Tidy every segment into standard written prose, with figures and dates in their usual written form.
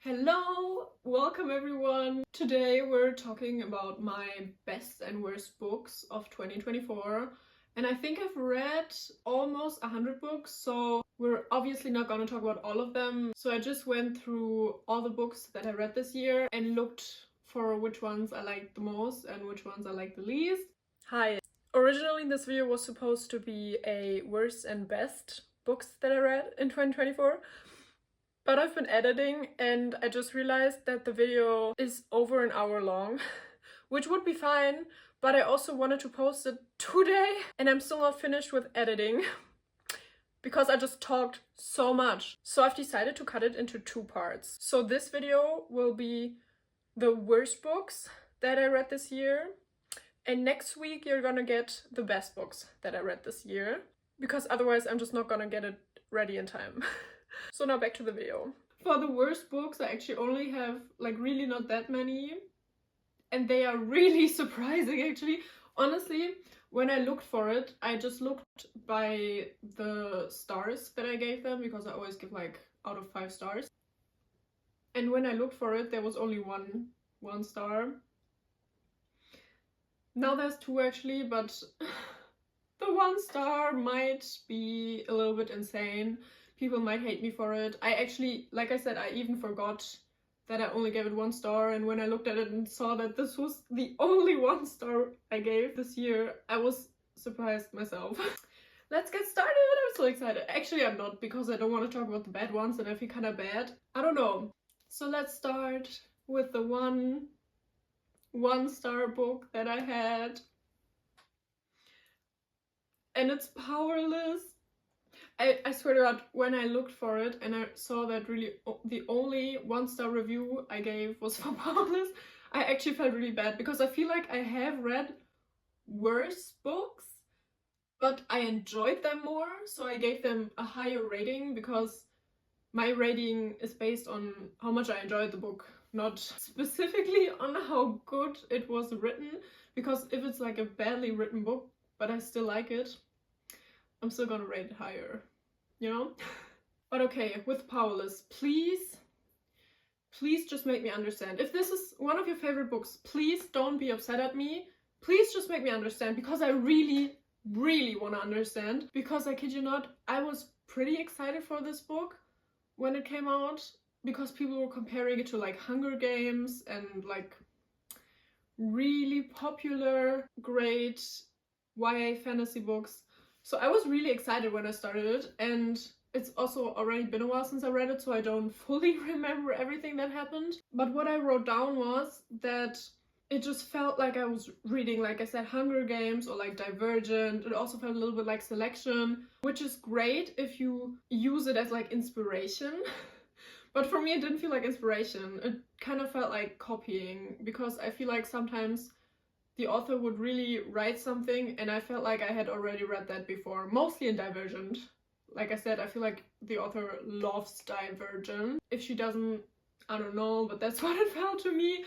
Hello, welcome everyone. Today we're talking about my best and worst books of 2024. And I think I've read almost 100 books, so we're obviously not going to talk about all of them. So I just went through all the books that I read this year and looked for which ones I liked the most and which ones I liked the least. Hi. Originally this video was supposed to be a worst and best books that I read in 2024. But I've been editing and I just realized that the video is over an hour long, which would be fine, but I also wanted to post it today and I'm still not finished with editing because I just talked so much. So I've decided to cut it into two parts. So this video will be the worst books that I read this year, and next week you're gonna get the best books that I read this year, because otherwise I'm just not gonna get it ready in time. So now back to the video. For the worst books, I actually only have like really not that many, and they are really surprising actually. Honestly, when I looked for it, I just looked by the stars that I gave them, because I always give like out of 5 stars. And when I looked for it, there was only one star. Now there's 2 actually, but the 1 star might be a little bit insane. People might hate me for it. I actually, like I said, I even forgot that I only gave it 1 star, and when I looked at it and saw that this was the only 1 star I gave this year, I was surprised myself. Let's get started. I'm so excited. Actually, I'm not, because I don't want to talk about the bad ones and I feel kind of bad. I don't know. So let's start with the one star book that I had. And it's Powerless. I swear to God, when I looked for it and I saw that really the only 1 star review I gave was for Powerless, I actually felt really bad, because I feel like I have read worse books, but I enjoyed them more, so I gave them a higher rating, because my rating is based on how much I enjoyed the book, not specifically on how good it was written, because if it's like a badly written book but I still like it, I'm still gonna rate it higher, you know? But okay, with Powerless, please just make me understand. If this is one of your favorite books, please don't be upset at me. Please just make me understand, because I really want to understand. Because I kid you not, I was pretty excited for this book when it came out, because people were comparing it to like Hunger Games and like really popular, great YA fantasy books. So I was really excited when I started it, and it's also already been a while since I read it, so I don't fully remember everything that happened. But what I wrote down was that it just felt like I was reading, like I said, Hunger Games or like Divergent. It also felt a little bit like Selection, which is great if you use it as like inspiration. But for me, it didn't feel like inspiration. It kind of felt like copying, because I feel like sometimes the author would really write something and I felt like I had already read that before, mostly in Divergent. Like I said, I feel like the author loves Divergent. If she doesn't, I don't know, but that's what it felt to me.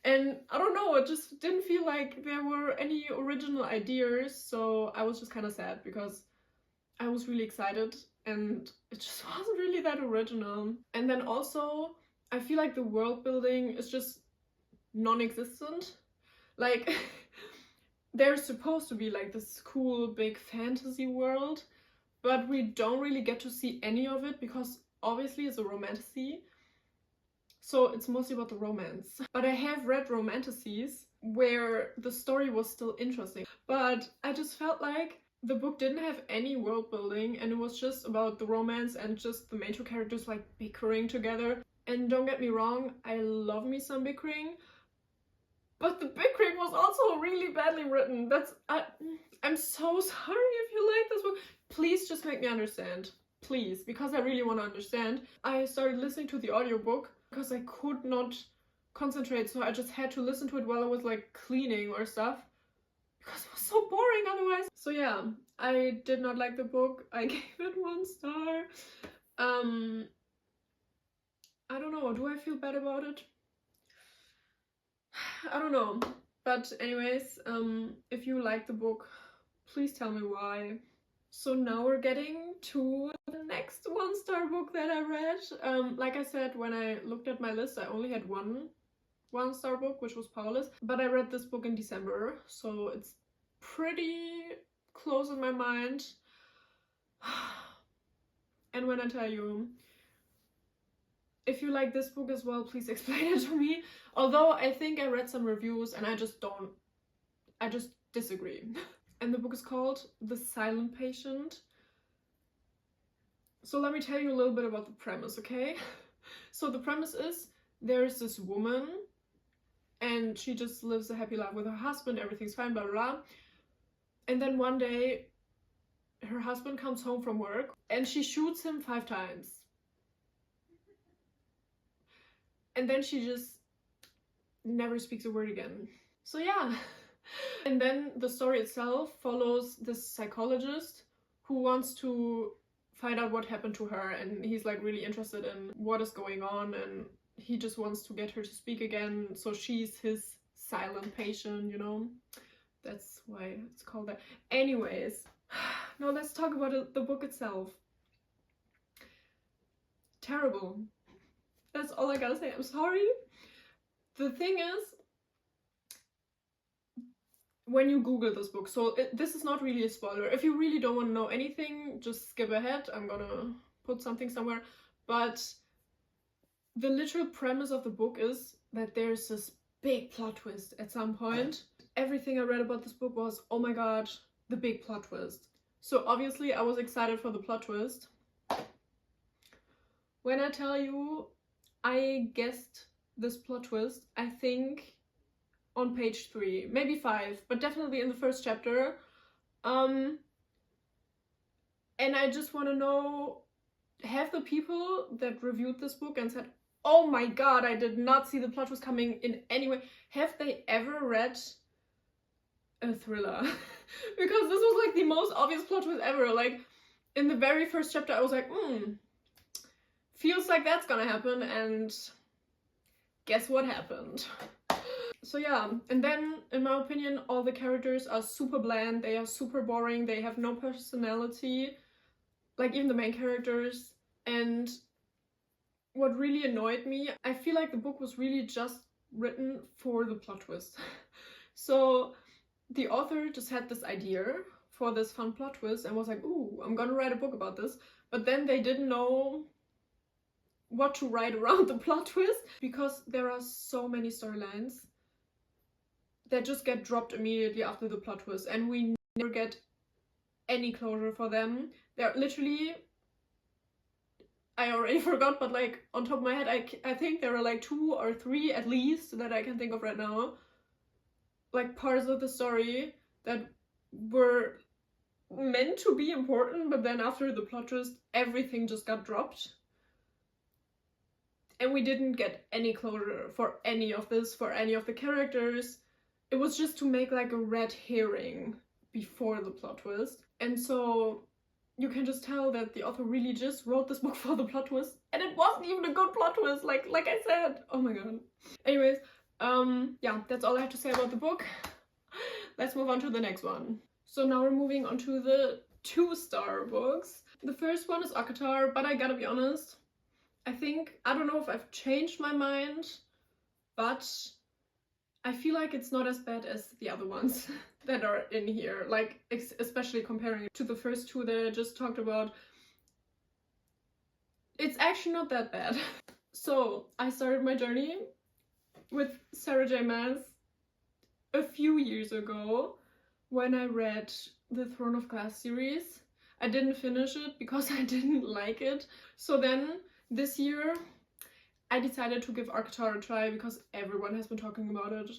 And I don't know, it just didn't feel like there were any original ideas, so I was just kind of sad, because I was really excited and it just wasn't really that original. And then also, I feel like the world building is just non-existent. Like, there's supposed to be like this cool big fantasy world, but we don't really get to see any of it, because obviously it's a romantasy, so it's mostly about the romance. But I have read romantasies where the story was still interesting, but I just felt like the book didn't have any world building, and it was just about the romance and just the main 2 characters like bickering together. And don't get me wrong, I love me some bickering, but the bickering was also really badly written. I'm so sorry if you like this book. Please just make me understand. Please, because I really want to understand. I started listening to the audiobook because I could not concentrate, so I just had to listen to it while I was like cleaning or stuff, because it was so boring otherwise. So yeah, I did not like the book. I gave it 1 star. I don't know, do I feel bad about it? I don't know. But anyways, if you like the book, please tell me why. So now we're getting to the next 1-star book that I read. Like I said, when I looked at my list, I only had one-star book, which was Powerless. But I read this book in December, so it's pretty close in my mind. And when I tell you, if you like this book as well, please explain it to me. Although I think I read some reviews and I just disagree. And the book is called The Silent Patient. So let me tell you a little bit about the premise, okay? So the premise is, there's this woman and she just lives a happy life with her husband, everything's fine, blah, blah, blah. And then one day, her husband comes home from work and she shoots him 5 times. And then she just never speaks a word again. So yeah. And then the story itself follows this psychologist who wants to find out what happened to her, and he's like really interested in what is going on, and he just wants to get her to speak again, so she's his silent patient, you know? That's why it's called that. Anyways, now let's talk about the book itself. Terrible. That's all I gotta say. I'm sorry. The thing is, when you Google this book, so this is not really a spoiler. If you really don't want to know anything, just skip ahead. I'm gonna put something somewhere. But the literal premise of the book is that there's this big plot twist at some point. Everything I read about this book was, oh my god, the big plot twist. So obviously I was excited for the plot twist. When I tell you, I guessed this plot twist, I think on page 3, maybe 5, but definitely in the first chapter. And I just want to know, have the people that reviewed this book and said, oh my god, I did not see the plot twist coming in any way, have they ever read a thriller? Because this was like the most obvious plot twist ever. Like in the very first chapter I was like, feels like that's gonna happen, and guess what happened? So yeah, and then, in my opinion, all the characters are super bland, they are super boring, they have no personality, like even the main characters. And what really annoyed me, I feel like the book was really just written for the plot twist. So the author just had this idea for this fun plot twist and was like, ooh, I'm gonna write a book about this. But then they didn't know what to write around the plot twist, because there are so many storylines that just get dropped immediately after the plot twist, and we never get any closure for them. They're literally, I already forgot, but like on top of my head, I think there are like 2 or 3 at least that I can think of right now, like parts of the story that were meant to be important, but then after the plot twist, everything just got dropped. And we didn't get any closure for any of this, for any of the characters. It was just to make like a red herring before the plot twist. And so you can just tell that the author really just wrote this book for the plot twist. And it wasn't even a good plot twist, like I said. Oh my god. Anyways, yeah, that's all I have to say about the book. Let's move on to the next one. So now we're moving on to the 2-star books. The first one is Akatar, but I gotta be honest, I don't know if I've changed my mind, but I feel like it's not as bad as the other ones that are in here, like especially comparing it to the first 2 that I just talked about. It's actually not that bad. So I started my journey with Sarah J. Maas a few years ago when I read the Throne of Glass series. I didn't finish it because I didn't like it. So then this year I decided to give Akatar a try because everyone has been talking about it,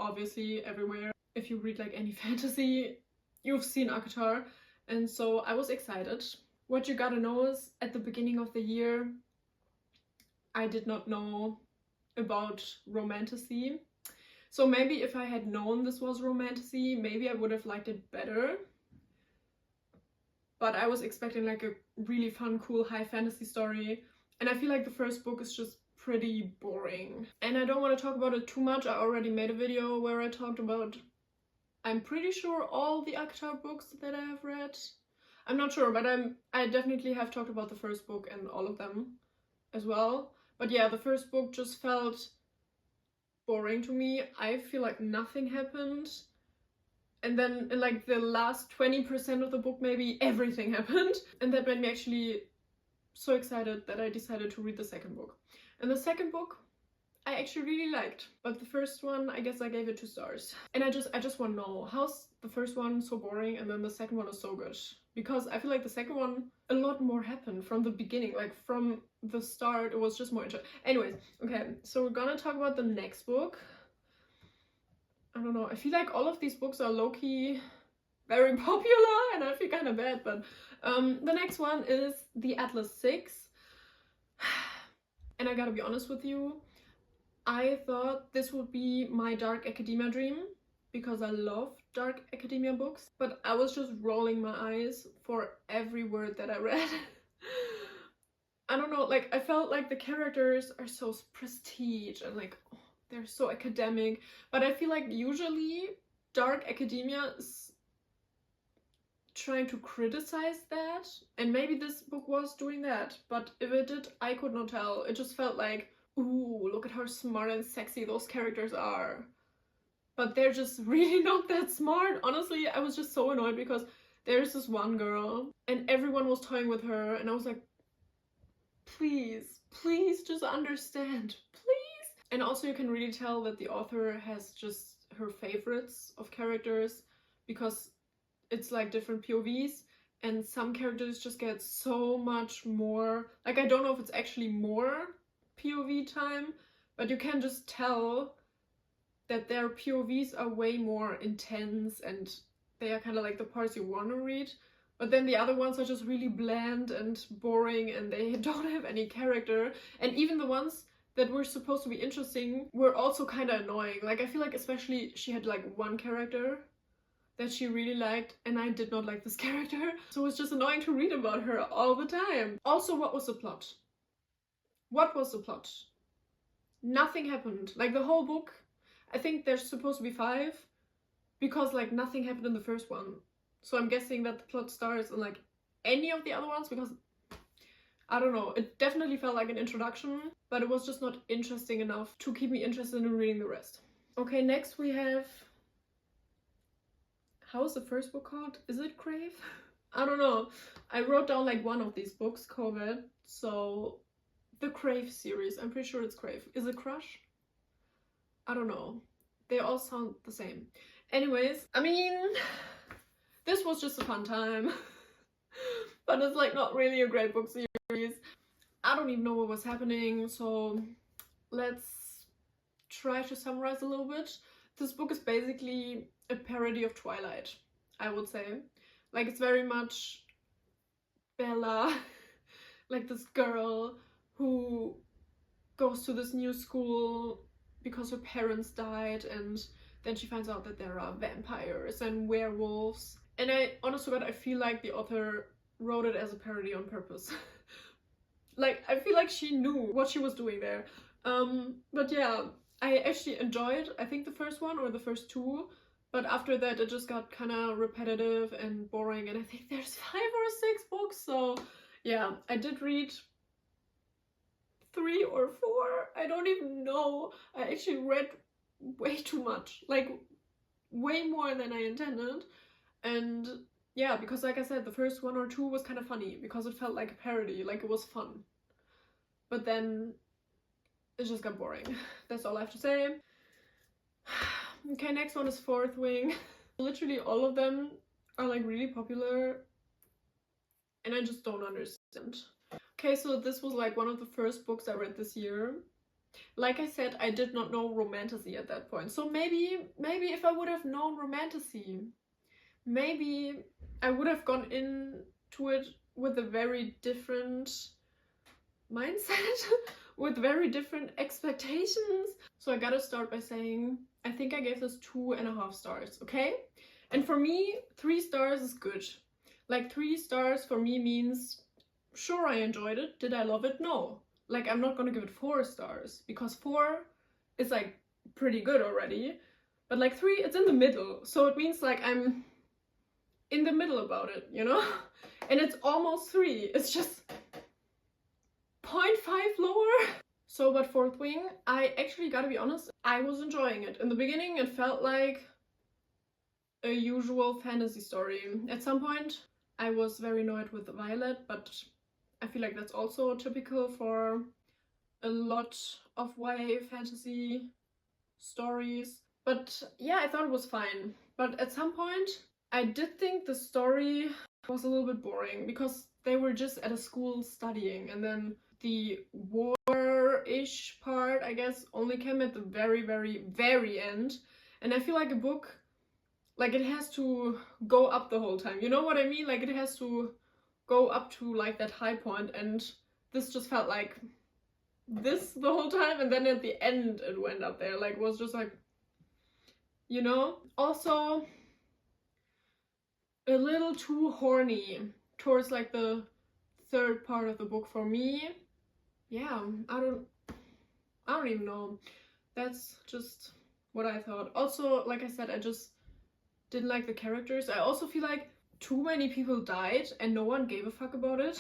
obviously everywhere. If you read like any fantasy, you've seen Akatar, and so I was excited. What you gotta know is, at the beginning of the year, I did not know about romantasy. So maybe if I had known this was romantasy, maybe I would have liked it better. But I was expecting like a really fun, cool, high fantasy story, and I feel like the first book is just pretty boring. And I don't want to talk about it too much. I already made a video where I talked about, I'm pretty sure, all the Akatar books that I have read. I'm not sure, but I definitely have talked about the first book and all of them as well. But yeah, the first book just felt boring to me. I feel like nothing happened. And then in like the last 20% of the book, maybe everything happened. And that made me actually so excited that I decided to read the second book. And the second book, I actually really liked. But the first one, I guess I gave it 2 stars. And I just want to know, how's the first one so boring and then the second one is so good? Because I feel like the second one, a lot more happened from the beginning. Like from the start, it was just more interesting. Anyways, okay, so we're gonna talk about the next book. I don't know, I feel like all of these books are low-key very popular and I feel kind of bad, but the next one is The Atlas 6. And I gotta be honest with you, I thought this would be my dark academia dream because I love dark academia books, but I was just rolling my eyes for every word that I read. I don't know, like I felt like the characters are so prestige and like they're so academic, but I feel like usually dark academia is trying to criticize that, and maybe this book was doing that, but if it did, I could not tell. It just felt like, ooh, look at how smart and sexy those characters are. But they're just really not that smart. Honestly, I was just so annoyed because there's this one girl and everyone was toying with her and I was like, please, please just understand, please. And also you can really tell that the author has just her favorites of characters because it's like different POVs and some characters just get so much more, like I don't know if it's actually more POV time, but you can just tell that their POVs are way more intense and they are kind of like the parts you want to read. But then the other ones are just really bland and boring and they don't have any character. And even the ones that were supposed to be interesting were also kind of annoying. Like I feel like especially she had like one character that she really liked and I did not like this character. So it was just annoying to read about her all the time. Also, what was the plot? What was the plot? Nothing happened. Like the whole book, I think there's supposed to be 5 because like nothing happened in the first one. So I'm guessing that the plot starts in like any of the other ones because I don't know, it definitely felt like an introduction, but it was just not interesting enough to keep me interested in reading the rest. Okay, next we have, how is the first book called? Is it Crave? I don't know. I wrote down like one of these books, COVID, so the Crave series. I'm pretty sure it's Crave. Is it Crush? I don't know. They all sound the same. Anyways, I mean, this was just a fun time. But it's like not really a great book series. I don't even know what was happening, so let's try to summarize a little bit. This book is basically a parody of Twilight, I would say. Like it's very much Bella, like this girl who goes to this new school because her parents died and then she finds out that there are vampires and werewolves. And I, honest to God, I feel like the author wrote it as a parody on purpose. Like, I feel like she knew what she was doing there. But yeah, I actually enjoyed, I think the first one or the first 2, but after that it just got kind of repetitive and boring, and I think there's 5 or 6 books, so yeah, I did read 3 or 4, I don't even know. I actually read way too much, like way more than I intended. And yeah, because like I said, the first 1 or 2 was kind of funny because it felt like a parody, like it was fun. But then it just got boring. That's all I have to say. Okay, next one is Fourth Wing. Literally all of them are like really popular and I just don't understand. Okay, so this was like one of the first books I read this year. Like I said, I did not know romantasy at that point. So maybe if I would have known romantasy, maybe I would have gone into it with a very different mindset, with very different expectations. So I gotta start by saying, I think I gave this 2.5 stars, okay? And for me, 3 stars is good. Like 3 stars for me means, sure, I enjoyed it. Did I love it? No. Like I'm not gonna give it 4 stars because 4 is like pretty good already. But like 3, it's in the middle. So it means like I'm in the middle about it, you know? And it's almost 3. It's just 0.5 lower. So, but Fourth Wing, I actually gotta be honest, I was enjoying it. In the beginning, it felt like a usual fantasy story. At some point, I was very annoyed with Violet, but I feel like that's also typical for a lot of YA fantasy stories. But yeah, I thought it was fine. But at some point, I did think the story was a little bit boring because they were just at a school studying, and then the war-ish part, I guess, only came at the very, very, very end. And I feel like a book, like, it has to go up the whole time. You know what I mean? Like, it has to go up to, like, that high point, and this just felt like this the whole time, and then at the end it went up there. Like, it was just like, you know? Also, a little too horny towards, like, the third part of the book for me. Yeah, I don't even know. That's just what I thought. Also, like I said, I just didn't like the characters. I also feel like too many people died and no one gave a fuck about it.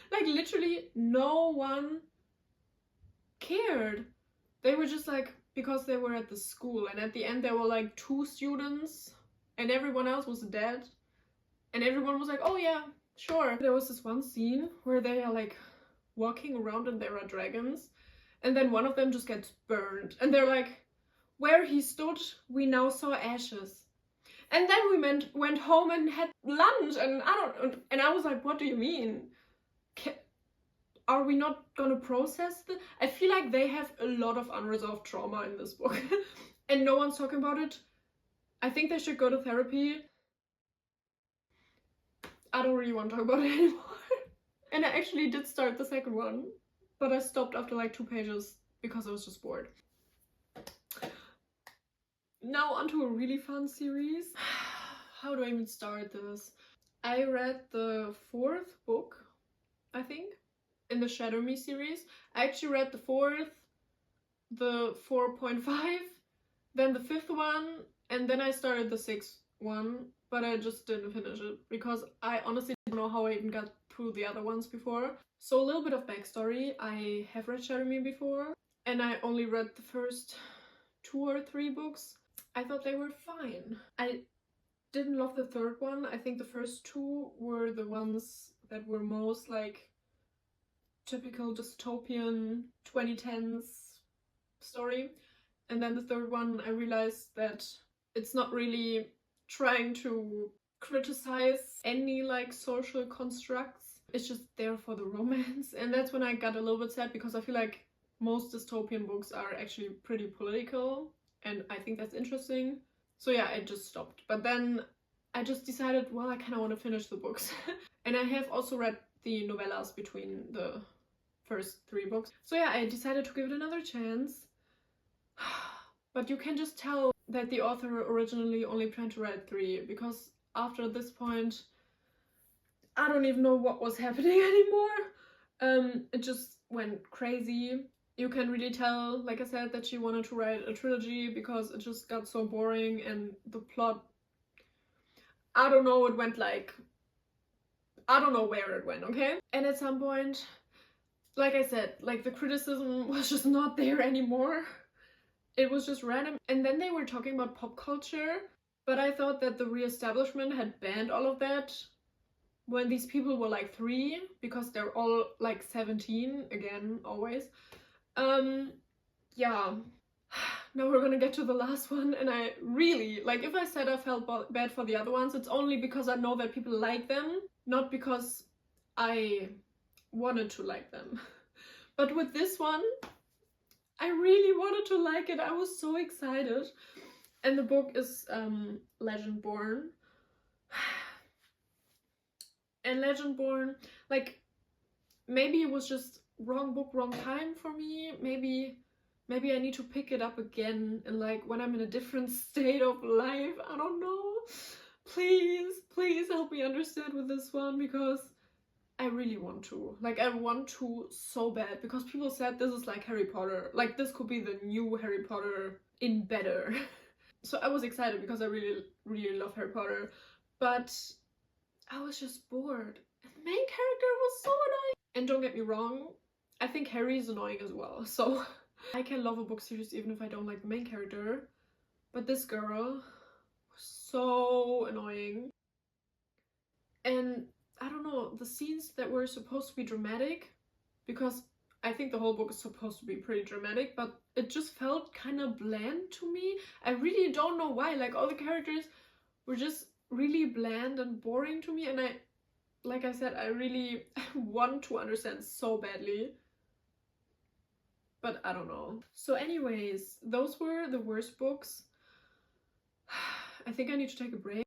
Like, literally no one cared. They were just like, because they were at the school, and at the end there were like 2 students and everyone else was dead, and everyone was like, oh yeah, sure. There was this one scene where they are like walking around and there are dragons, and then one of them just gets burned, and they're like, where he stood we now saw ashes. And then we went home and had lunch, and I was like, what do you mean? Are we not gonna process this? I feel like they have a lot of unresolved trauma in this book and no one's talking about it. I think they should go to therapy. I don't really want to talk about it anymore. And I actually did start the second one, but I stopped after like 2 pages because I was just bored. Now onto a really fun series. How do I even start this? I read the 4th book, I think, in the Shatter Me series. I actually read the 4th, the 4.5, then the 5th one, and then I started the 6th one, but I just didn't finish it because I honestly don't know how I even got through the other ones before. So a little bit of backstory. I have read Shatter Me before, and I only read the first 2 or 3 books. I thought they were fine. I didn't love the 3rd one. I think the first 2 were the ones that were most like typical dystopian 2010s story. And then the 3rd one, I realized that it's not really trying to criticize any like social constructs. It's just there for the romance. And that's when I got a little bit sad because I feel like most dystopian books are actually pretty political, and I think that's interesting. So yeah, I just stopped. But then I just decided, well, I kind of want to finish the books. And I have also read the novellas between the first 3 books. So yeah, I decided to give it another chance. But you can just tell that the author originally only planned to write 3, because after this point, I don't even know what was happening anymore. It just went crazy. You can really tell, like I said, that she wanted to write a trilogy because it just got so boring, and the plot, I don't know, it went like, I don't know where it went, okay? And at some point, like I said, like the criticism was just not there anymore. It was just random. And then they were talking about pop culture, but I thought that the re-establishment had banned all of that when these people were like 3, because they're all like 17, again, always. Yeah. Now we're gonna get to the last one, and I really, like, if I said I felt bad for the other ones, it's only because I know that people like them, not because I wanted to like them. But with this one, I really wanted to like it. I was so excited. And the book is Legendborn. And Legendborn, like, maybe it was just wrong book, wrong time for me. Maybe I need to pick it up again, and like when I'm in a different state of life. I don't know. Please help me understand with this one, because I really want to. Like, I want to so bad, because people said this is like Harry Potter. Like, this could be the new Harry Potter in better. So I was excited because I really love Harry Potter. But I was just bored. And the main character was so annoying. And don't get me wrong, I think Harry is annoying as well. So I can love a book series even if I don't like the main character. But this girl was so annoying. And I don't know, the scenes that were supposed to be dramatic, because I think the whole book is supposed to be pretty dramatic, but it just felt kind of bland to me. I really don't know why. Like, all the characters were just really bland and boring to me, and like I said, I really want to understand so badly. But I don't know. So anyways, those were the worst books. I think I need to take a break.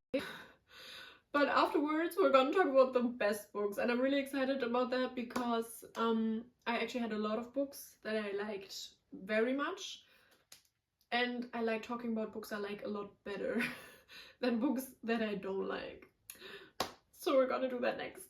But afterwards, we're gonna talk about the best books, and I'm really excited about that because I actually had a lot of books that I liked very much, and I like talking about books I like a lot better than books that I don't like. So we're gonna do that next.